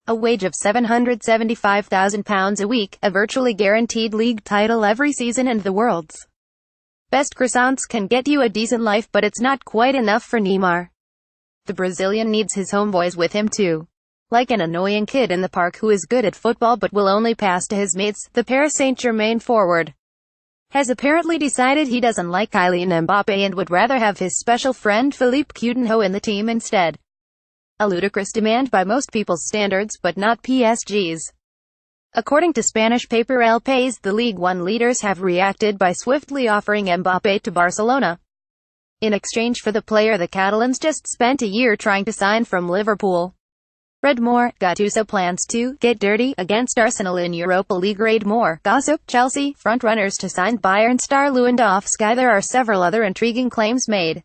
a wage of £775,000 a week, a virtually guaranteed league title every season, and the world's best croissants can get you a decent life, but it's not quite enough for Neymar. The Brazilian needs his homeboys with him too. Like an annoying kid in the park who is good at football but will only pass to his mates, the Paris Saint-Germain forward has apparently decided he doesn't like Kylian Mbappe and would rather have his special friend Philippe Coutinho in the team instead. A ludicrous demand by most people's standards, but not PSG's. According to Spanish paper El País, the League One leaders have reacted by swiftly offering Mbappe to Barcelona. In exchange for the player the Catalans just spent a year trying to sign from Liverpool. Read more. Gattuso plans to get dirty against Arsenal in Europa League. Read more. Gossip. Chelsea frontrunners to sign Bayern star Lewandowski. There are several other intriguing claims made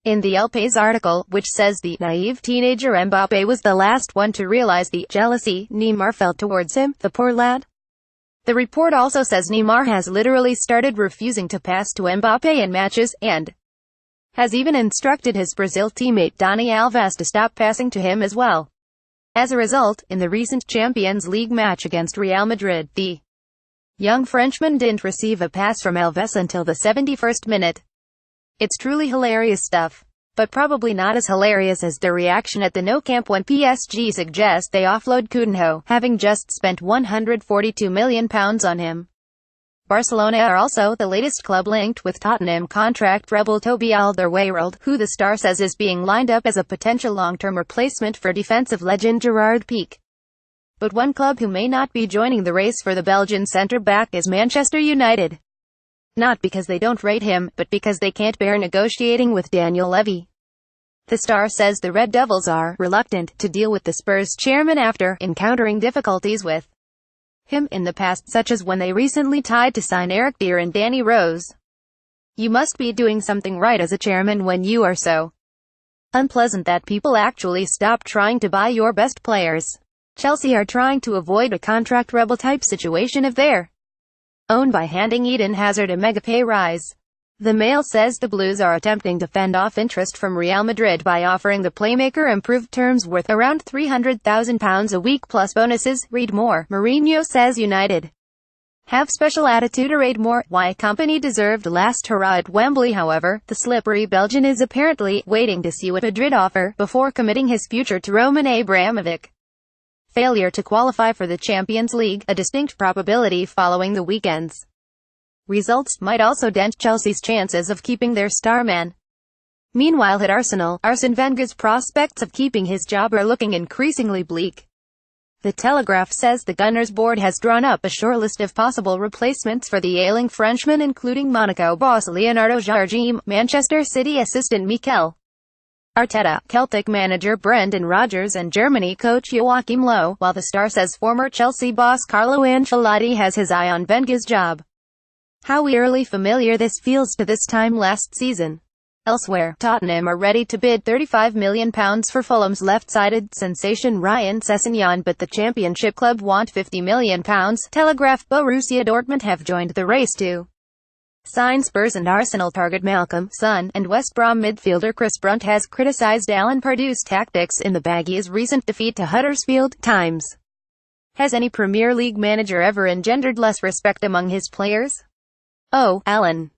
in the El País article, which says the naive teenager Mbappe was the last one to realize the jealousy Neymar felt towards him, the poor lad. The report also says Neymar has literally started refusing to pass to Mbappe in matches, and has even instructed his Brazil teammate Dani Alves to stop passing to him as well. As a result, in the recent Champions League match against Real Madrid, the young Frenchman didn't receive a pass from Alves until the 71st minute. It's truly hilarious stuff, but probably not as hilarious as their reaction at the Nou Camp when PSG suggest they offload Coutinho, having just spent £142 million on him. Barcelona are also the latest club linked with Tottenham contract rebel Toby Alderweireld, who the Star says is being lined up as a potential long-term replacement for defensive legend Gerard Piqué. But one club who may not be joining the race for the Belgian centre-back is Manchester United. Not because they don't rate him, but because they can't bear negotiating with Daniel Levy. The Star says the Red Devils are reluctant to deal with the Spurs chairman after encountering difficulties with him in the past, such as when they recently tried to sign Eric Dier and Danny Rose. You must be doing something right as a chairman when you are so unpleasant that people actually stop trying to buy your best players. Chelsea are trying to avoid a contract rebel type situation if they're owned by handing Eden Hazard a mega pay rise. The Mail says the Blues are attempting to fend off interest from Real Madrid by offering the playmaker improved terms worth around £300,000 a week plus bonuses. Read more. Mourinho says United have special attitude. Read more. Why company deserved last hurrah at Wembley. However, the slippery Belgian is apparently waiting to see what Madrid offer before committing his future to Roman Abramovich. Failure to qualify for the Champions League, a distinct probability following the weekend's results, might also dent Chelsea's chances of keeping their star man. Meanwhile at Arsenal, Arsene Wenger's prospects of keeping his job are looking increasingly bleak. The Telegraph says the Gunners board has drawn up a shortlist of possible replacements for the ailing Frenchman, including Monaco boss Leonardo Jardim, Manchester City assistant Mikel Arteta, Celtic manager Brendan Rodgers and Germany coach Joachim Löw, while the Star says former Chelsea boss Carlo Ancelotti has his eye on Wenger's job. How eerily familiar this feels to this time last season. Elsewhere, Tottenham are ready to bid £35 million for Fulham's left-sided sensation Ryan Sessegnon, but the Championship club want £50 million. Telegraph. Borussia Dortmund have joined the race to sign Spurs and Arsenal target Malcolm Son, and West Brom midfielder Chris Brunt has criticised Alan Pardew's tactics in the Baggies' recent defeat to Huddersfield. Times. Has any Premier League manager ever engendered less respect among his players? Oh, Alan.